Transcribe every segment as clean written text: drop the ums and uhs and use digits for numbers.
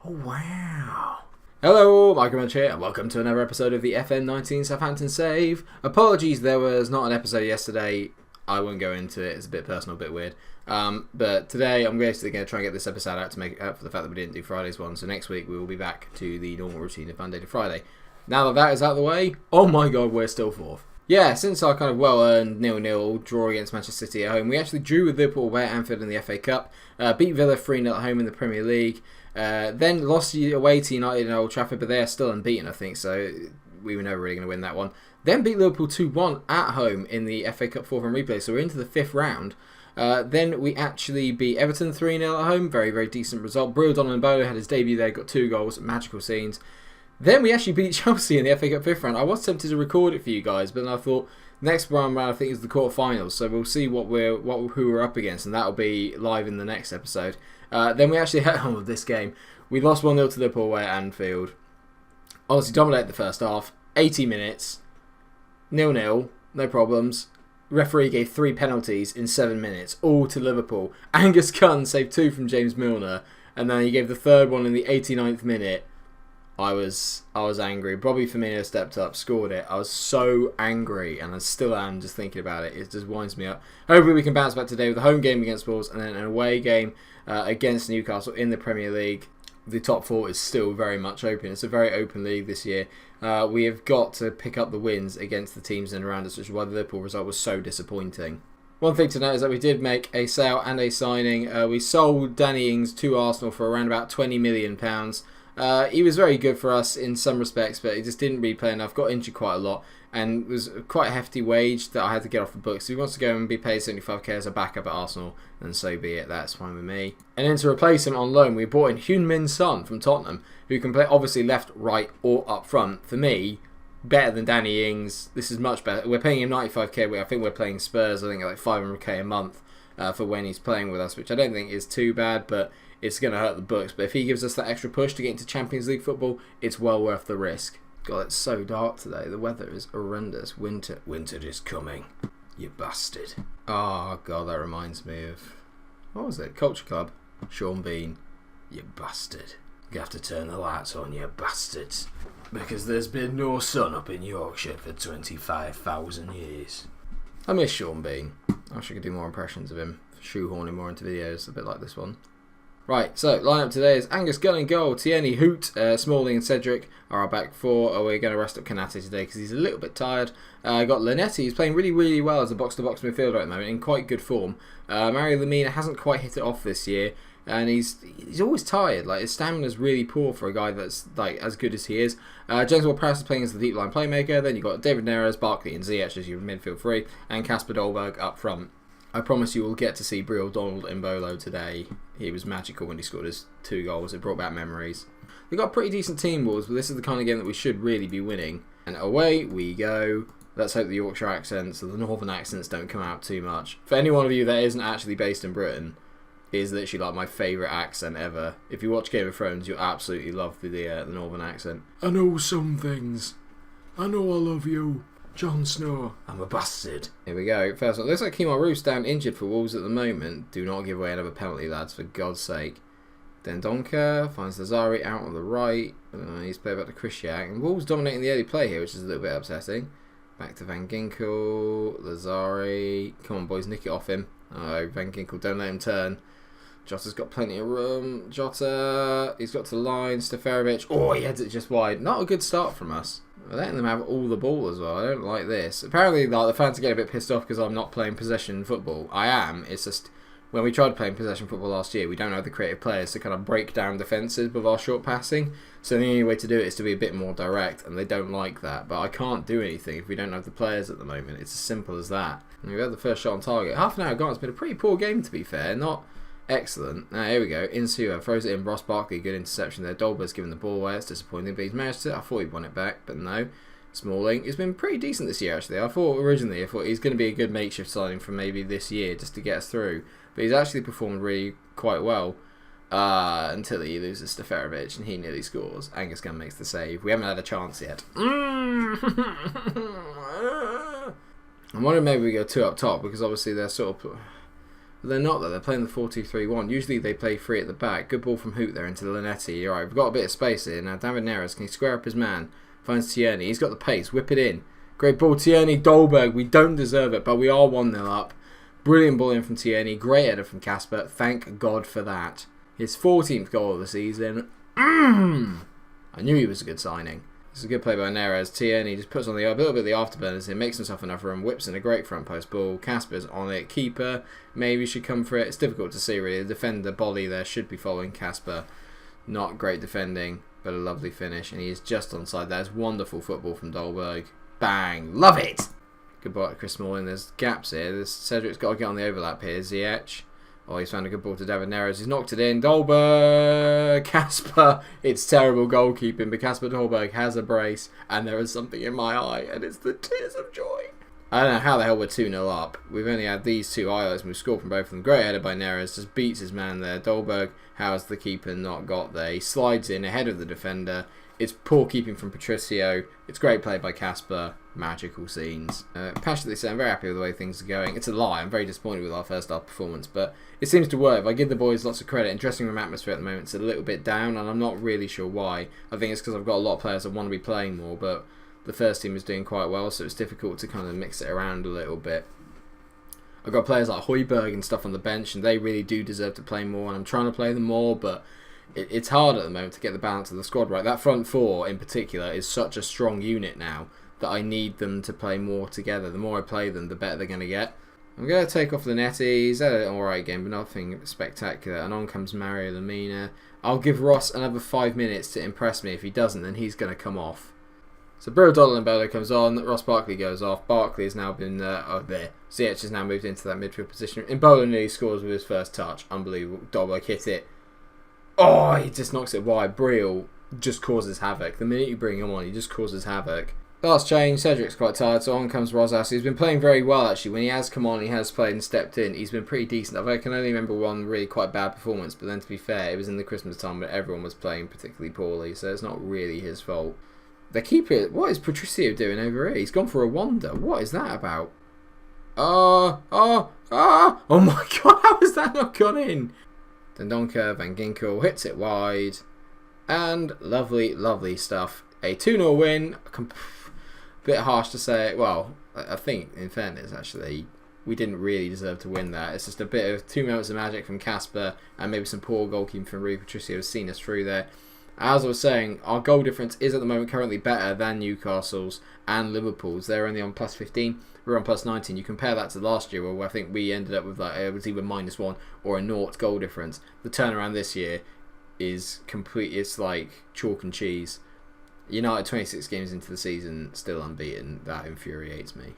Oh, wow. Hello, MikeRo here, and welcome to another episode of the FM19 Southampton Save. Apologies, there was not an episode yesterday. I won't go into it, it's a bit personal, a bit weird. But today I'm basically going to try and get this episode out to make up for the fact that we didn't do Friday's one. So next week we will be back to the normal routine of Monday to Friday. Now that that is out of the way, oh my god, we're still fourth. Yeah, since our kind of well-earned 0-0 draw against Manchester City at home, we actually drew with Liverpool away at Anfield in the FA Cup, beat Villa 3-0 at home in the Premier League, then lost away to United in Old Trafford, but they are still unbeaten, I think, so we were never really going to win that one. Then beat Liverpool 2-1 at home in the FA Cup fourth round replay, so we're into the fifth round. Then we actually beat Everton 3-0 at home, very, very decent result. Brilliant Bolo had his debut there, got 2 goals, magical scenes. Then we actually beat Chelsea in the FA Cup fifth round. I was tempted to record it for you guys, but then I thought next round I think is the quarterfinals, so we'll see who we're up against, and that'll be live in the next episode. Then we actually had this game. We lost 1-0 to Liverpool away at Anfield. Honestly, dominated the first half. 80 minutes, 0-0, no problems. Referee gave 3 penalties in 7 minutes, all to Liverpool. Angus Gunn saved 2 from James Milner, and then he gave the third one in the 89th minute. I was angry. Bobby Firmino stepped up, scored it. I was so angry, and I still am just thinking about it. It just winds me up. Hopefully we can bounce back today with a home game against Wolves and then an away game against Newcastle in the Premier League. The top 4 is still very much open. It's a very open league this year. We have got to pick up the wins against the teams in and around us, which is why the Liverpool result was so disappointing. One thing to note is that we did make a sale and a signing. We sold Danny Ings to Arsenal for around about £20 million. He was very good for us in some respects, but he just didn't really play enough, got injured quite a lot, and was quite a hefty wage that I had to get off the books. If he wants to go and be paid 75k as a backup at Arsenal, then so be it, that's fine with me. And then to replace him on loan, we brought in Heung-min Son from Tottenham, who can play obviously left, right, or up front. For me, better than Danny Ings. This is much better. We're paying him 95k, I think we're playing Spurs, I think like 500k a month for when he's playing with us, which I don't think is too bad, but it's going to hurt the books. But if he gives us that extra push to get into Champions League football, it's well worth the risk. God, it's so dark today. The weather is horrendous. Winter is coming. You bastard. Oh, God, that reminds me of... what was it? Culture Club. Sean Bean. You bastard. You have to turn the lights on, you bastards. Because there's been no sun up in Yorkshire for 25,000 years. I miss Sean Bean. I wish I could do more impressions of him. Shoehorning more into videos, a bit like this one. Right, so lineup today is Angus Gunn in goal, Tierney, Hoot, Smalling and Cedric are our back 4. We're going to rest up Kanate today because he's a little bit tired. Got Linetti, who's playing really, really well as a box-to-box midfielder at the moment, in quite good form. Mario Lemina hasn't quite hit it off this year, and he's always tired. Like, his stamina's really poor for a guy that's like as good as he is. James Ward-Prowse is playing as the deep line playmaker. Then you've got David Neres, Barkley and Ziyech as your midfield 3, and Kasper Dolberg up front. I promise you will get to see Brilliant in Bolo today. He was magical when he scored his 2 goals. It brought back memories. We've got a pretty decent team, Wolves, but this is the kind of game that we should really be winning. And away we go. Let's hope the Yorkshire accents or the Northern accents don't come out too much. For any one of you that isn't actually based in Britain, it is literally like my favourite accent ever. If you watch Game of Thrones, you'll absolutely love the Northern accent. I know some things. I know I love you. Jon Snow. I'm a bastard. Here we go. First one. Looks like Kemar Roof's down injured for Wolves at the moment. Do not give away another penalty, lads, for God's sake. Dendonka finds Lazari out on the right. He's played back to Krzyzak. And Wolves dominating the early play here, which is a little bit upsetting. Back to Van Ginkel. Lazari. Come on, boys, nick it off him. Oh, Van Ginkel, don't let him turn. Jota's got plenty of room. Jota, he's got to the line. Stefarovic. Oh, he heads it just wide. Not a good start from us. We're letting them have all the ball as well. I don't like this. Apparently, like, the fans are getting a bit pissed off because I'm not playing possession football. I am. It's just when we tried playing possession football last year, we don't have the creative players to kind of break down defences with our short passing. So the only way to do it is to be a bit more direct, and they don't like that. But I can't do anything if we don't have the players at the moment. It's as simple as that. And we had the first shot on target. Half an hour gone. It's been a pretty poor game, to be fair. Not excellent. Now, here we go. Insua throws it in. Ross Barkley, good interception there. Dolber's giving the ball away. It's disappointing, but he's managed to. I thought he'd won it back, but no. Smalling. He's been pretty decent this year, actually. I thought he's going to be a good makeshift signing from maybe this year just to get us through. But he's actually performed really quite well until he loses Stefarovic and he nearly scores. Angus Gunn makes the save. We haven't had a chance yet. I'm wondering maybe we go 2 up top because obviously they're sort of... But they're not, though. They're playing the 4-2-3-1. Usually they play 3 at the back. Good ball from Hoot there into Linetti. Alright, we've got a bit of space here. Now David Neres, can he square up his man? Finds Tierney. He's got the pace. Whip it in. Great ball, Tierney. Dolberg. We don't deserve it, but we are 1-0 up. Brilliant ball in from Tierney. Great header from Casper. Thank God for that. His 14th goal of the season. I knew he was a good signing. This is a good play by Neres. Tierney just puts on a little bit of the afterburners here, makes himself enough room, whips in a great front post ball. Casper's on it. Keeper maybe should come for it. It's difficult to see really. The defender Bogey there should be following Casper. Not great defending, but a lovely finish. And he is just onside. That's wonderful football from Dolberg. Bang! Love it! Good ball to Chris Smalling. There's gaps here. Cedric's got to get on the overlap here. Ziyech. Oh, he's found a good ball to David Neres. He's knocked it in. Dolberg! Casper! It's terrible goalkeeping, but Casper Dolberg has a brace, and there is something in my eye, and it's the tears of joy. I don't know how the hell we're 2-0 up. We've only had these 2 highlights, and we've scored from both of them. Great header by Neres. Just beats his man there. Dolberg, how has the keeper not got there? He slides in ahead of the defender. It's poor keeping from Patricio. It's great play by Casper. Magical scenes. Passionately say I'm very happy with the way things are going. It's a lie. I'm very disappointed with our first half performance, but it seems to work. If I give the boys lots of credit, and dressing room atmosphere at the moment is a little bit down, and I'm not really sure why. I think it's because I've got a lot of players that want to be playing more, but the first team is doing quite well, so it's difficult to kind of mix it around a little bit. I've got players like Højbjerg and stuff on the bench, and they really do deserve to play more, and I'm trying to play them more, but it's hard at the moment to get the balance of the squad right. That front 4 in particular is such a strong unit now that I need them to play more together. The more I play them, the better they're going to get. I'm going to take off Linetti. He's had an alright game, but nothing spectacular. And on comes Mario Lemina. I'll give Ross another 5 minutes to impress me. If he doesn't, then he's going to come off. So Bro Doddle comes on. Ross Barkley goes off. Barkley has now been there. Ziyech has now moved into that midfield position. Imbola nearly scores with his first touch. Unbelievable. Dolberg hit it. Oh, he just knocks it wide. Briel just causes havoc. The minute you bring him on, he just causes havoc. Last change, Cedric's quite tired, so on comes Rosas. He's been playing very well, actually. When he has come on, he has played and stepped in. He's been pretty decent. I can only remember one really quite bad performance, but then to be fair, it was in the Christmas time where everyone was playing particularly poorly, so it's not really his fault. The keeper, what is Patricio doing over here? He's gone for a wander. What is that about? Oh my god, how has that not gone in? Dendoncker, Van Ginkel hits it wide, and lovely, lovely stuff. A 2-0 win. Bit harsh to say it. Well, I think, in fairness, actually, we didn't really deserve to win that. It's just a bit of 2 moments of magic from Casper, and maybe some poor goalkeeping from Rui Patricio has seen us through there. As I was saying, our goal difference is at the moment currently better than Newcastle's and Liverpool's. They're only on plus 15. We're on plus 19. You compare that to last year, where I think we ended up with it was either -1 or a 0 goal difference. The turnaround this year is complete. It's like chalk and cheese. United 26 games into the season, still unbeaten. That infuriates me.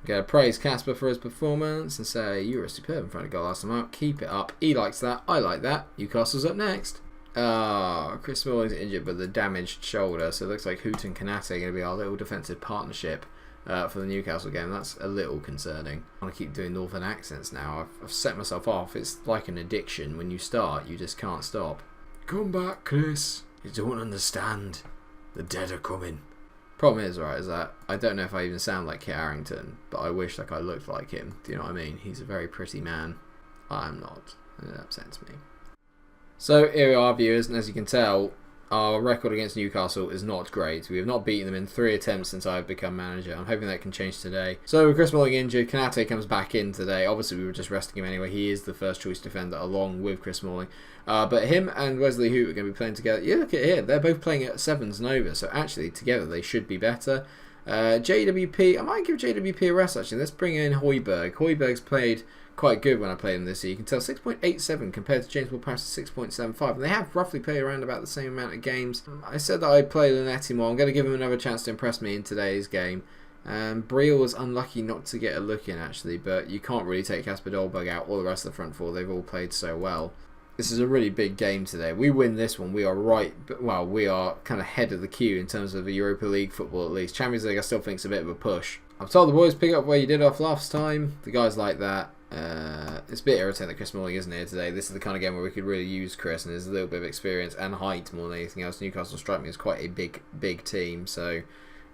I'm going to praise Casper for his performance and say you were superb in front of goal last time out. Keep it up. He likes that. I like that. Newcastle's up next. Chris Smalling's injured with a damaged shoulder, so it looks like Hoot and Kanate are going to be our little defensive partnership for the Newcastle game. That's a little concerning. I want to keep doing northern accents now. I've set myself off. It's like an addiction. When you start, you just can't stop. Come back, Chris. You don't understand. The dead are coming. Problem is, right, is that I don't know if I even sound like Kit Harington, but I wish like I looked like him. Do you know what I mean? He's a very pretty man. I'm not. And it upsets me. So here are our viewers, and as you can tell, our record against Newcastle is not great. We have not beaten them in 3 attempts since I've become manager. I'm hoping that can change today. So with Chris Smalling injured, Kanate comes back in today. Obviously we were just resting him anyway. He is the first choice defender along with Chris Smalling. But him and Wesley Hoot are going to be playing together. Yeah, look at here. They're both playing at 7s and over. So actually together they should be better. JWP, I might give JWP a rest actually. Let's bring in Højbjerg. Højbjerg's played quite good when I played him this year. You can tell 6.87 compared to James Ward-Prowse's 6.75. And they have roughly played around about the same amount of games. I said that I'd play Linetti more. I'm going to give him another chance to impress me in today's game. Briel was unlucky not to get a look in actually, but you can't really take Casper Dolberg out or the rest of the front 4. They've all played so well. This is a really big game today. We win this one, we are we are kind of head of the queue in terms of the Europa League football at least. Champions League I still think is a bit of a push. I've told the boys pick up where you did off last time. The guys like that. It's a bit irritating that Chris Smalling isn't here today. This is the kind of game where we could really use Chris, and there's a little bit of experience and height more than anything else. Newcastle strike me as quite a big team, so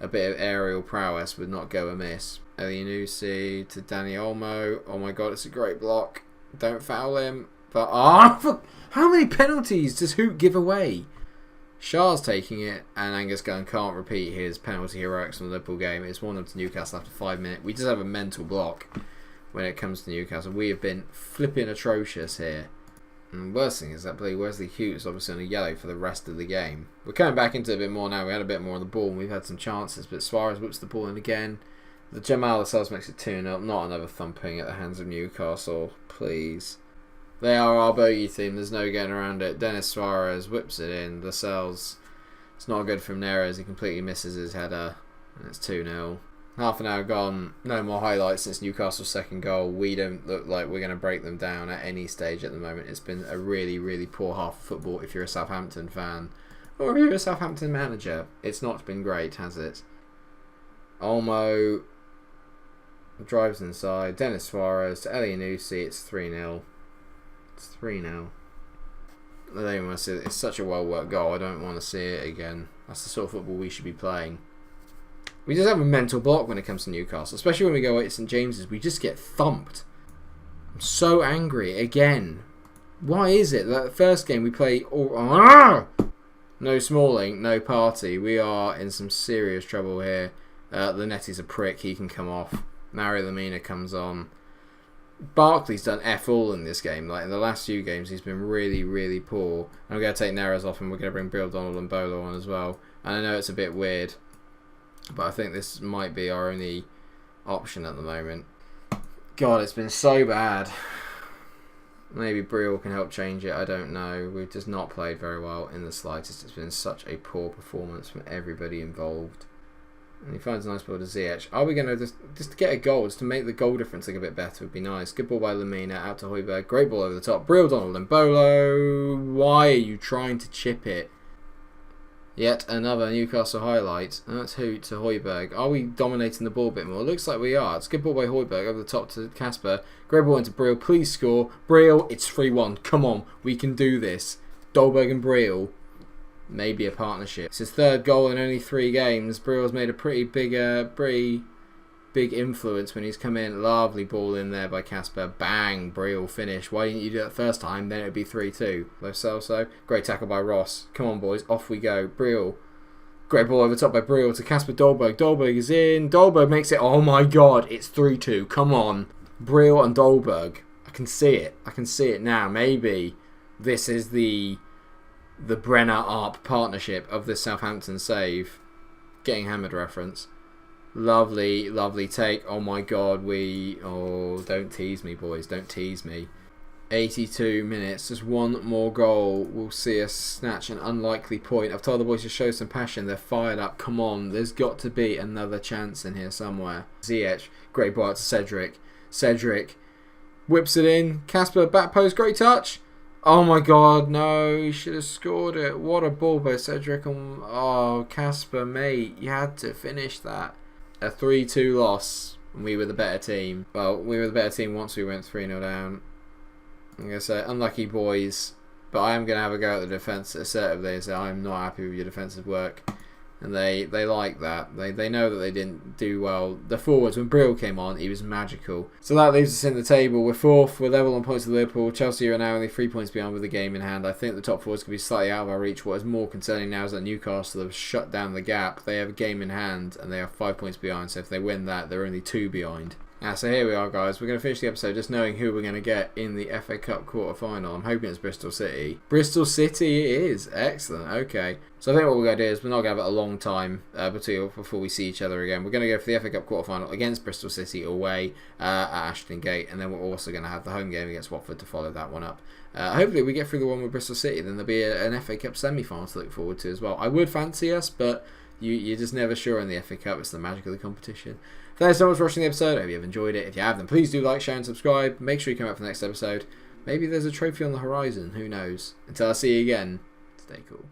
a bit of aerial prowess would not go amiss. Elianusi to Danny Olmo. Oh my god, it's a great block. Don't foul him. But how many penalties does Hoot give away? Shah's taking it, and Angus Gunn can't repeat his penalty heroics from the Liverpool game. It's 1-0 to Newcastle after 5 minutes. We just have a mental block when it comes to Newcastle. We have been flipping atrocious here. And the worst thing is that Wesley Hoot is obviously on a yellow for the rest of the game. We're coming back into it a bit more now. We had a bit more on the ball and we've had some chances, but Suarez whips the ball in again. The Jamal Lascelles makes it 2-0. Not another thumping at the hands of Newcastle, please. They are our bogey team. There's no getting around it. Denis Suarez whips it in. Lascelles, it's not good from Neres. He completely misses his header. And it's 2-0. Half an hour gone. No more highlights since Newcastle's second goal. We don't look like we're going to break them down at any stage at the moment. It's been a really, really poor half of football if you're a Southampton fan. Or if you're a Southampton manager. It's not been great, has it? Olmo drives inside. Denis Suarez to Elianusi. It's 3-0. It's 3-0. I don't even want to see it. It's such a well-worked goal. I don't want to see it again. That's the sort of football we should be playing. We just have a mental block when it comes to Newcastle. Especially when we go away to St James's. We just get thumped. I'm so angry. Again. Why is it that first game we play... No Smalling, no Party. We are in some serious trouble here. The Nettie's a prick. He can come off. Mario Lemina comes on. Barkley's done F all in this game. Like in the last few games, he's been really, really poor. I'm going to take Neres off and we're going to bring Bill Donald and Bolo on as well. And I know it's a bit weird, but I think this might be our only option at the moment. God, it's been so bad. Maybe Brill can help change it. I don't know. We've just not played very well in the slightest. It's been such a poor performance from everybody involved. And he finds a nice ball to Ziyech. Are we going to just to get a goal, just to make the goal difference look a bit better would be nice. Good ball by Lemina, out to Højbjerg. Great ball over the top. Brill, Donald and Bolo. Why are you trying to chip it? Yet another Newcastle highlight. And that's Hoot to Højbjerg. Are we dominating the ball a bit more? It looks like we are. It's a good ball by Højbjerg over the top to Kasper. Great ball into Brill. Please score. Brill, it's 3-1. Come on. We can do this. Dolberg and Brill. Maybe a partnership. It's his third goal in only 3 games. Brill's made a pretty big influence when he's come in. Lovely ball in there by Kasper. Bang, Brill finish. Why didn't you do that first time? Then it would be 3-2. Lo Celso. Great tackle by Ross. Come on, boys. Off we go. Brill. Great ball over top by Brill to Kasper Dolberg. Dolberg is in. Dolberg makes it. Oh my god. It's 3-2. Come on. Brill and Dolberg. I can see it. I can see it now. Maybe this is the Brenner-Arp partnership of this Southampton save. Getting hammered reference. Lovely, lovely take. Oh my god, don't tease me, boys. Don't tease me. 82 minutes. Just one more goal will see us snatch an unlikely point. I've told the boys to show some passion. They're fired up. Come on. There's got to be another chance in here somewhere. Ziyech. Great ball out to Cedric. Cedric whips it in. Kasper, back post. Great touch. Oh my god, no, he should have scored it. What a ball by Cedric. Oh, Kasper, mate, you had to finish that. A 3-2 loss, and we were the better team. Well, we were the better team once we went 3-0 down. I'm going to say, unlucky boys, but I am going to have a go at the defence assertively and say I'm not happy with your defensive work. And they like that. They know that they didn't do well. The forwards, when Brill came on, he was magical. So that leaves us in the table. We're 4th. We're level on points with Liverpool. Chelsea are now only 3 points behind with the game in hand. I think the top 4 is going to be slightly out of our reach. What is more concerning now is that Newcastle have shut down the gap. They have a game in hand and they are 5 points behind. So if they win that, they're only 2 behind. So here we are, guys. We're going to finish the episode just knowing who we're going to get in the FA Cup quarter-final. I'm hoping it's Bristol City. Bristol City it is. Excellent. Okay. So I think what we're going to do is we're not going to have it a long time before we see each other again. We're going to go for the FA Cup quarter-final against Bristol City away at Ashton Gate. And then we're also going to have the home game against Watford to follow that one up. Hopefully we get through the one with Bristol City. Then there'll be an FA Cup semi-final to look forward to as well. I would fancy us, but you're just never sure in the FA Cup. It's the magic of the competition. Thanks so much for watching the episode. I hope you have enjoyed it. If you have, then please do like, share and subscribe. Make sure you come back for the next episode. Maybe there's a trophy on the horizon. Who knows? Until I see you again, stay cool.